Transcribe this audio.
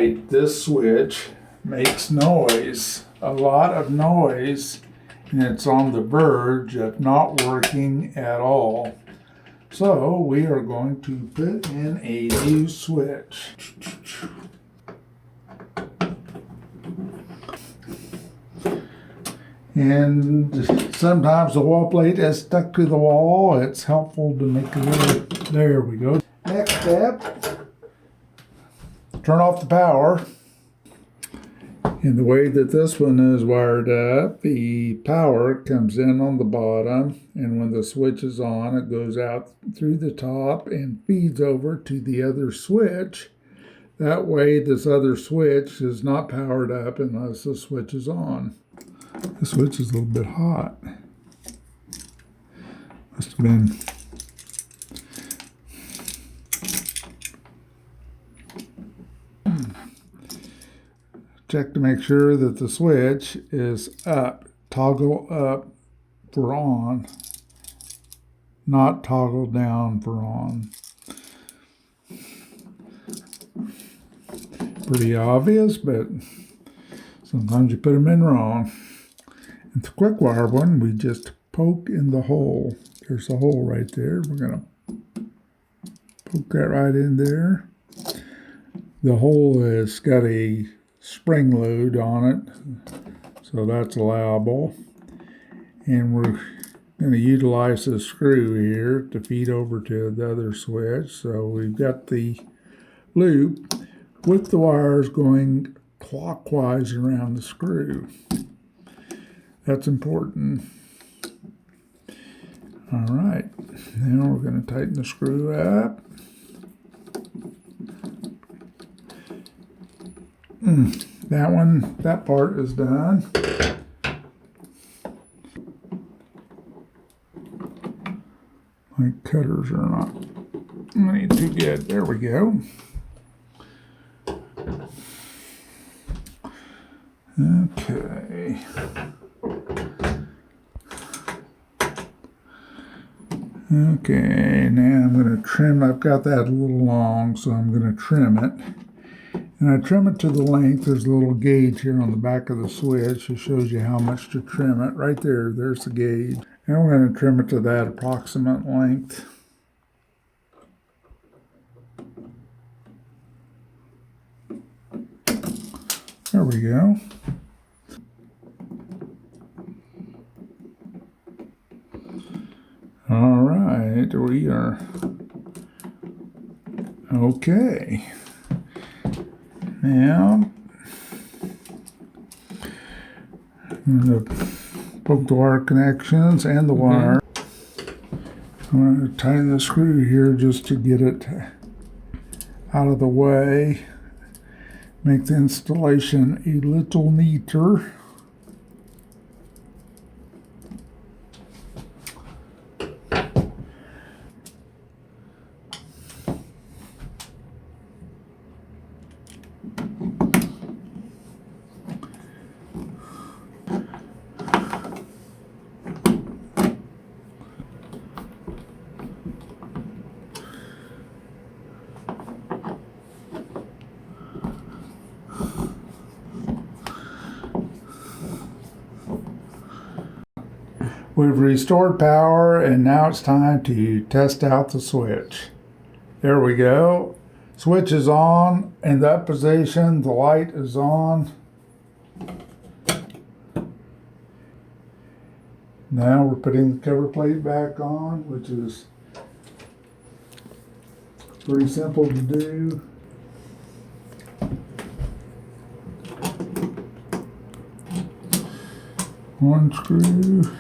right, this switch makes noise, a lot of noise, and it's on the verge of not working at all. So we are going to put in a new switch. And sometimes the wall plate is stuck to the wall. It's helpful to make a little, there we go. Next step, turn off the power. And the way that this one is wired up, the power comes in on the bottom, and when the switch is on, it goes out through the top and feeds over to the other switch. That way this other switch is not powered up unless the switch is on. The switch is a little bit hot. Must have been. Check to make sure that the switch is up. Toggle up for on, not toggle down for on. Pretty obvious, but sometimes you put them in wrong. And the quick wire one, we just poke in the hole. There's a hole right there. We're going to poke that right in there. The hole has got a spring load on it, so that's allowable. And we're going to utilize the screw here to feed over to the other switch. So we've got the loop with the wires going clockwise around the screw. That's important. All right, now we're going to tighten the screw up. That part is done. My cutters are not any too good. There we go. Okay. Okay, now I'm going to trim. I've got that a little long, so I'm going to trim it. And I trim it to the length. There's a little gauge here on the back of the switch. It shows you how much to trim it. Right there, there's the gauge. And we're going to trim it to that approximate length. There we go. All right, we are okay. Now, I'm going to poke the wire connections and the wire. I'm going to tighten the screw here just to get it out of the way. Make the installation a little neater. We've restored power, and now it's time to test out the switch. There we go. Switch is on in that position. The light is on. Now we're putting the cover plate back on, which is pretty simple to do. One screw.